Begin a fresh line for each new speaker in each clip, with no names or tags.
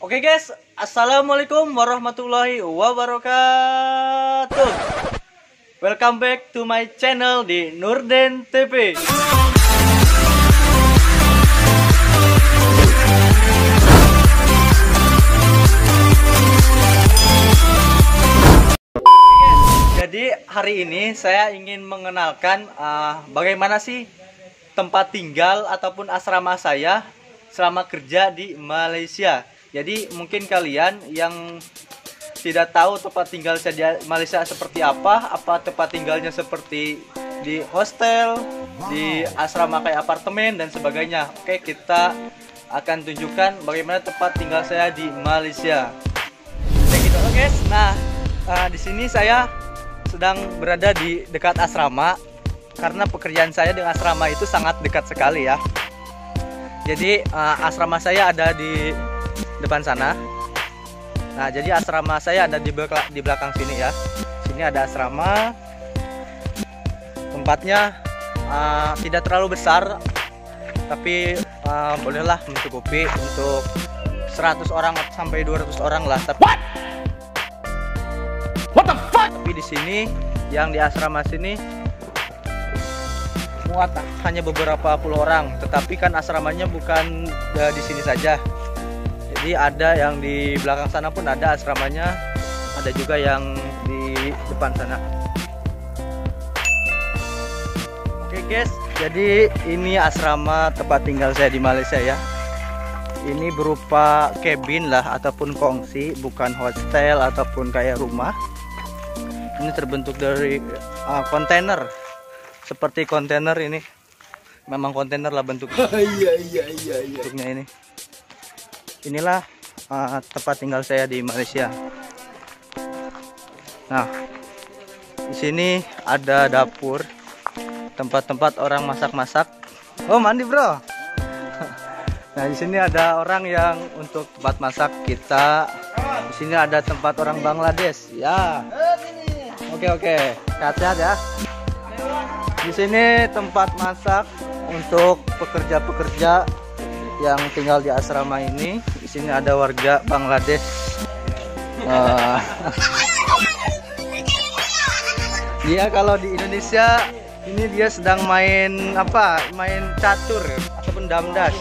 Oke guys, assalamualaikum warahmatullahi wabarakatuh. Welcome back to my channel di Nurden TV. Jadi hari ini saya ingin mengenalkan bagaimana sih tempat tinggal ataupun asrama saya selama kerja di Malaysia. Jadi mungkin kalian yang tidak tahu tempat tinggal saya di Malaysia seperti apa tempat tinggalnya seperti di hostel, di asrama kayak apartemen dan sebagainya. Oke, kita akan tunjukkan bagaimana tempat tinggal saya di Malaysia. Oke gitu loh guys. Nah, di sini saya sedang berada di dekat asrama karena pekerjaan saya dengan asrama itu sangat dekat sekali ya. Jadi asrama saya ada di depan sana. Nah, jadi asrama saya ada di belakang sini ya. Sini ada asrama. Tempatnya tidak terlalu besar, tapi bolehlah mencukupi untuk 100 orang sampai 200 orang lah. What the fuck? Tapi di sini yang di asrama sini muat hanya beberapa puluh orang, tetapi kan asramanya bukan di sini saja. Jadi ada yang di belakang sana pun ada asramanya, ada juga yang di depan sana. Oke guys, jadi ini asrama tempat tinggal saya di Malaysia ya. Ini berupa cabin lah ataupun kongsi, bukan hostel ataupun kayak rumah. Ini terbentuk dari kontainer. Seperti kontainer ini, memang kontainer lah bentuknya. Bentuknya ini. Inilah tempat tinggal saya di Malaysia. Nah, di sini ada dapur, tempat-tempat orang masak-masak. Oh, mandi bro. Nah, di sini ada orang yang untuk tempat masak kita. Di sini ada tempat orang Bangladesh. Ya. Oke, sehat-sehat ya. Di sini tempat masak untuk pekerja-pekerja yang tinggal di asrama ini. Di sini ada warga Bangladesh. Dia kalau di Indonesia ini dia sedang main apa? Main catur ataupun damdas.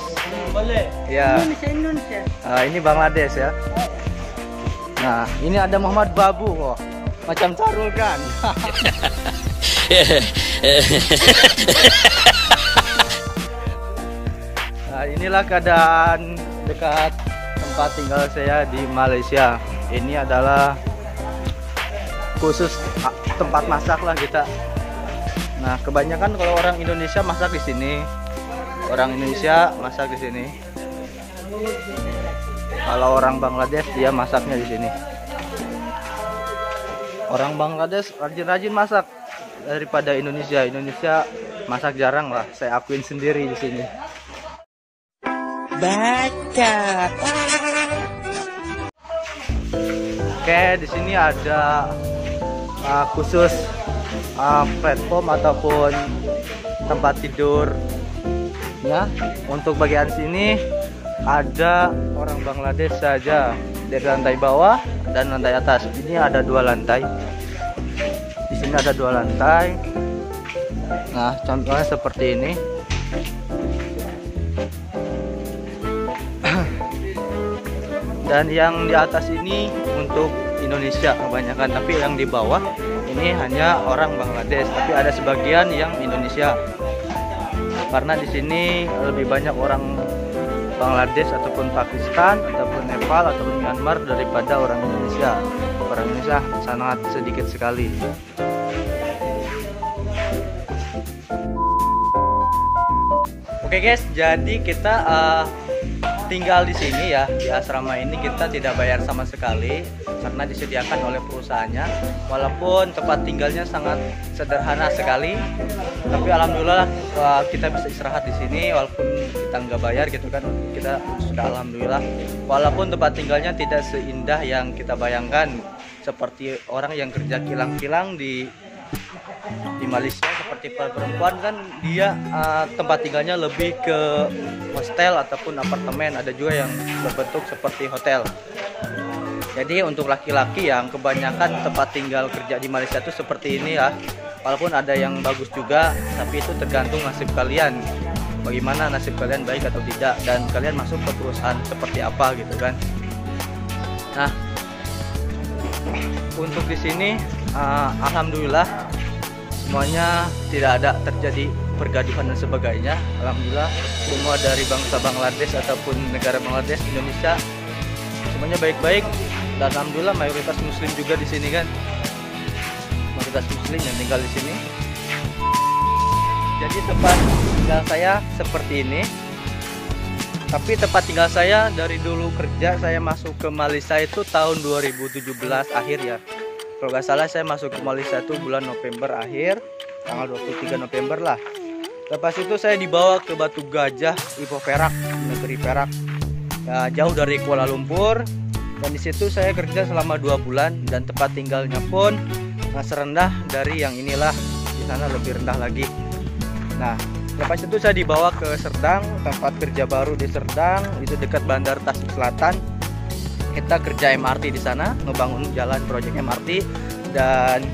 Boleh. Ya. Indonesia. Ini Bangladesh ya. Nah, ini ada Muhammad Babu. Oh, macam Carul kan. Nah, inilah keadaan dekat tempat tinggal saya di Malaysia. Ini adalah khusus tempat masak lah kita. Nah, kebanyakan kalau orang Indonesia masak di sini. Orang Indonesia masak di sini. Kalau orang Bangladesh dia masaknya di sini. Orang Bangladesh rajin-rajin masak daripada Indonesia. Indonesia masak jarang lah, saya akuin sendiri di sini. Baca. Oke, di sini ada khusus platform ataupun tempat tidur. Ya, untuk bagian sini ada orang Bangladesh saja dari lantai bawah dan lantai atas. Ini ada 2 lantai. Di sini ada 2 lantai. Nah, contohnya seperti ini. Dan yang di atas ini untuk Indonesia kebanyakan, tapi yang di bawah ini hanya orang Bangladesh, tapi ada sebagian yang Indonesia. Karena di sini lebih banyak orang Bangladesh ataupun Pakistan ataupun Nepal ataupun Myanmar daripada orang Indonesia. Orang Indonesia sangat sedikit sekali. Oke guys, jadi kita tinggal di sini ya, di asrama ini kita tidak bayar sama sekali karena disediakan oleh perusahaannya. Walaupun tempat tinggalnya sangat sederhana sekali, tapi alhamdulillah kita bisa istirahat di sini walaupun kita nggak bayar gitu kan. Kita sudah alhamdulillah. Walaupun tempat tinggalnya tidak seindah yang kita bayangkan, seperti orang yang kerja kilang-kilang di Di Malaysia seperti perempuan kan dia tempat tinggalnya lebih ke hostel ataupun apartemen, ada juga yang berbentuk seperti hotel. Jadi untuk laki-laki yang kebanyakan tempat tinggal kerja di Malaysia itu seperti ini ya. Walaupun ada yang bagus juga, tapi itu tergantung nasib kalian. Bagaimana nasib kalian, baik atau tidak, dan kalian masuk ke perusahaan seperti apa gitu kan. Nah, untuk di sini alhamdulillah semuanya tidak ada terjadi pergaduhan dan sebagainya. Alhamdulillah semua dari bangsa Bangladesh ataupun negara Bangladesh, Indonesia semuanya baik-baik, dan alhamdulillah mayoritas muslim juga di sini kan. Mayoritas muslim yang tinggal di sini. Jadi tempat tinggal saya seperti ini. Tapi tempat tinggal saya dari dulu kerja, saya masuk ke Malaysia itu tahun 2017 akhir ya. Kalau nggak salah saya masuk ke Malaysia itu bulan November akhir, tanggal 23 November lah. Lepas itu saya dibawa ke Batu Gajah, Ipoh Perak, negeri Perak. Ya, jauh dari Kuala Lumpur. Dan di situ saya kerja selama 2 bulan dan tempat tinggalnya pun serendah dari yang inilah. Di sana lebih rendah lagi. Nah, lepas itu saya dibawa ke Serdang, tempat kerja baru di Serdang, itu dekat Bandar Tasik Selatan. Kita kerja MRT di sana, ngebangun jalan proyek MRT, dan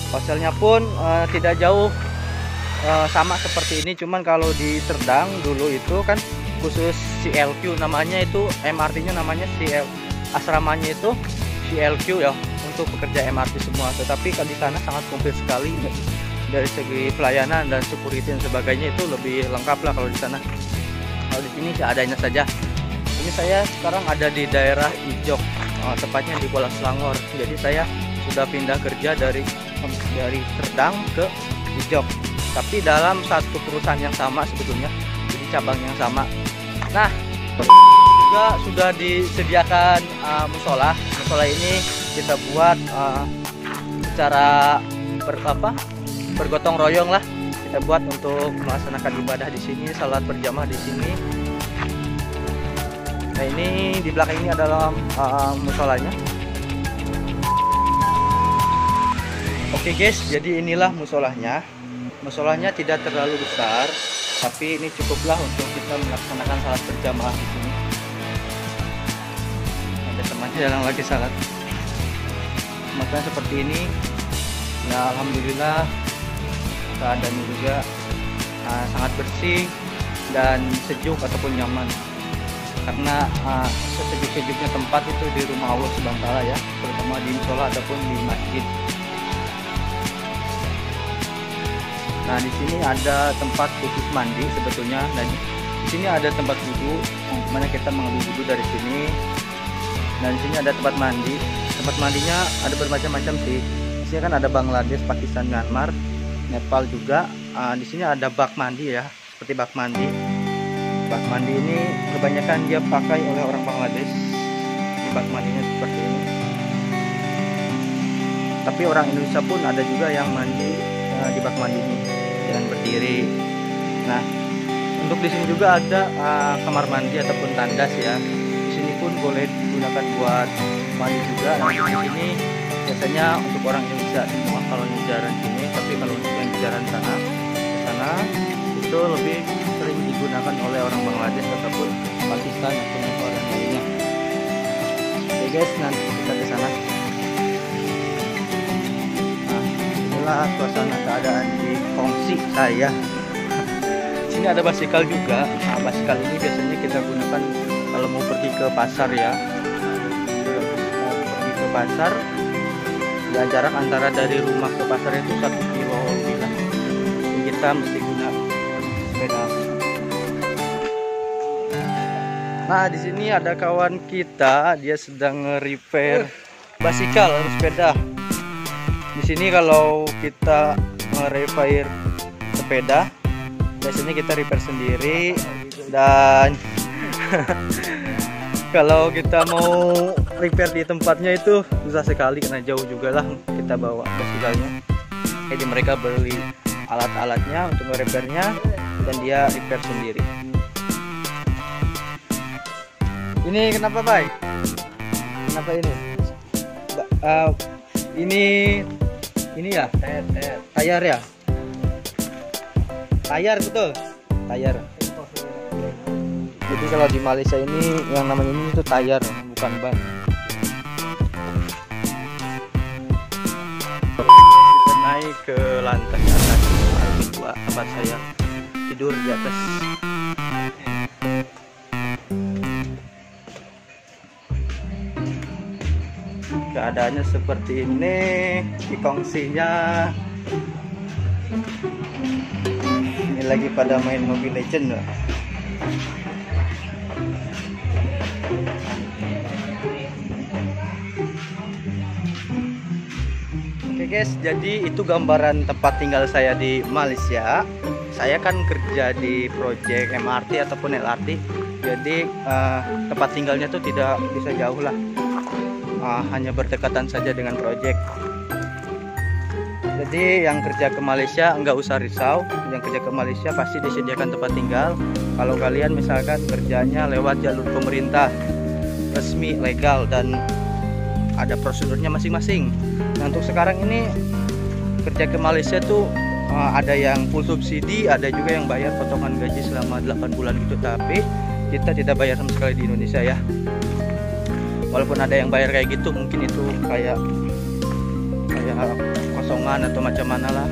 hostelnya pun tidak jauh sama seperti ini. Cuman kalau di Serdang dulu itu kan khusus CLQ namanya, itu MRT-nya namanya asramanya itu CLQ ya, untuk pekerja MRT semua. Tetapi kalau di sana sangat komplit sekali. Dari segi pelayanan dan security dan sebagainya itu lebih lengkap lah kalau di sana. Kalau di sini seadanya saja. Ini saya sekarang ada di daerah Ijok, tepatnya di Kuala Selangor. Jadi saya sudah pindah kerja dari Serdang ke Ijok. Tapi dalam satu perusahaan yang sama sebetulnya, jadi cabang yang sama. Nah, juga sudah disediakan musola. Musola ini kita buat secara bergotong royong lah, kita buat untuk melaksanakan ibadah di sini, salat berjamaah di sini. Nah, ini di belakang ini adalah musolanya. Oke guys, jadi inilah musolanya. Musolanya tidak terlalu besar, tapi ini cukuplah untuk kita melaksanakan salat berjamaah di sini. Ada temannya yang lagi salat. Makanya seperti ini. Ya, alhamdulillah keadaannya juga sangat bersih dan sejuk ataupun nyaman, karena sesejuk-sejuknya tempat itu di rumah Allah Subhanahu wa Ta'ala ya, terutama di musola ataupun di masjid. Nah, di sini ada tempat khusus mandi sebetulnya, dan di sini ada tempat wudhu, dimana kita mengambil wudhu dari sini. Dan di sini ada tempat mandi. Tempat mandinya ada bermacam-macam sih. Di sini kan ada Bangladesh, Pakistan, Myanmar, Nepal juga. Di sini ada bak mandi ya, seperti bak mandi. Bak mandi ini kebanyakan dia pakai oleh orang Bangladesh. Di bak mandinya seperti ini. Tapi orang Indonesia pun ada juga yang mandi di bak mandi ini dengan berdiri. Nah, untuk di sini juga ada kamar mandi ataupun tandas ya. Di sini pun boleh digunakan buat mandi juga. Nah, di sini biasanya untuk orang Indonesia semua kalau yang jalan sini, tapi kalau untuk yang jalan sana itu lebih sering digunakan oleh orang Bangladesh ataupun Pakistan ataupun orang lainnya. Oke guys, nanti kita ke sana. Nah, inilah suasana keadaan di kongsi saya. Di sini ada basikal juga. Nah, basikal ini biasanya kita gunakan kalau mau pergi ke pasar ya. Mau pergi ke pasar. Ya, jarak antara dari rumah ke pasar itu 1 kilo lebih lah. Jadi kita mesti guna sepeda. Nah, di sini ada kawan kita, dia sedang nge-repair basikal atau sepeda. Di sini kalau kita nge-repair sepeda, biasanya kita repair sendiri, dan kalau kita mau repair di tempatnya itu susah sekali karena jauh juga lah kita bawa basikalnya. Jadi mereka beli alat-alatnya untuk nge-repairnya dan dia repair sendiri. Ini kenapa, Bay? Kenapa ini? Ini ya? Tayar ya? Tayar betul? Tayar. Jadi kalau di Malaysia ini yang namanya ini itu tayar, bukan ban. Kita naik ke lantai atas, dua tempat saya tidur di atas. Keadaannya seperti ini, di kongsinya ini lagi pada main Mobile Legends loh. Oke guys, jadi itu gambaran tempat tinggal saya di Malaysia. Saya kan kerja di proyek MRT ataupun LRT, jadi tempat tinggalnya tuh tidak bisa jauh lah. Hanya berdekatan saja dengan proyek. Jadi yang kerja ke Malaysia nggak usah risau, yang kerja ke Malaysia pasti disediakan tempat tinggal. Kalau kalian misalkan kerjanya lewat jalur pemerintah resmi, legal, dan ada prosedurnya masing-masing. Nah, untuk sekarang ini kerja ke Malaysia tuh ada yang full subsidi, ada juga yang bayar potongan gaji selama 8 bulan gitu, tapi kita tidak bayar sama sekali di Indonesia ya. Walaupun ada yang bayar kayak gitu, mungkin itu kayak kosongan atau macam mana lah.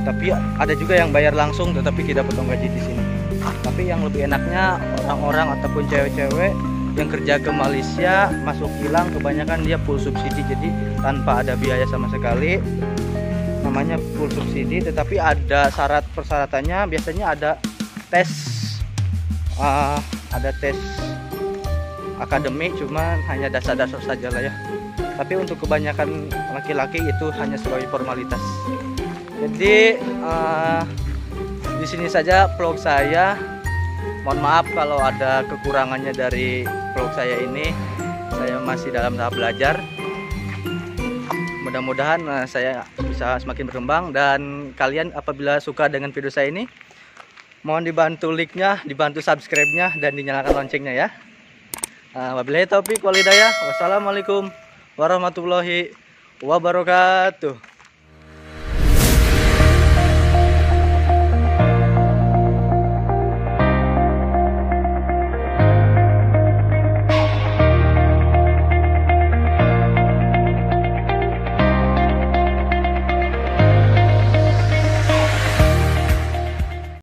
Tapi ada juga yang bayar langsung tetapi tidak potong gaji di sini. Tapi yang lebih enaknya orang-orang ataupun cewek-cewek yang kerja ke Malaysia masuk kilang, kebanyakan dia full subsidi, jadi tanpa ada biaya sama sekali. Namanya full subsidi, tetapi ada syarat persyaratannya. Biasanya ada tes akademik, cuma hanya dasar-dasar saja lah ya. Tapi untuk kebanyakan laki-laki itu hanya sebagai formalitas. Jadi di sini saja vlog saya. Mohon maaf kalau ada kekurangannya dari vlog saya ini. Saya masih dalam tahap belajar. Mudah-mudahan saya bisa semakin berkembang, dan kalian apabila suka dengan video saya ini, mohon dibantu like-nya, dibantu subscribe-nya, dan dinyalakan loncengnya ya. Wabillahi taufiq wal hidayah. Wassalamualaikum warahmatullahi wabarakatuh.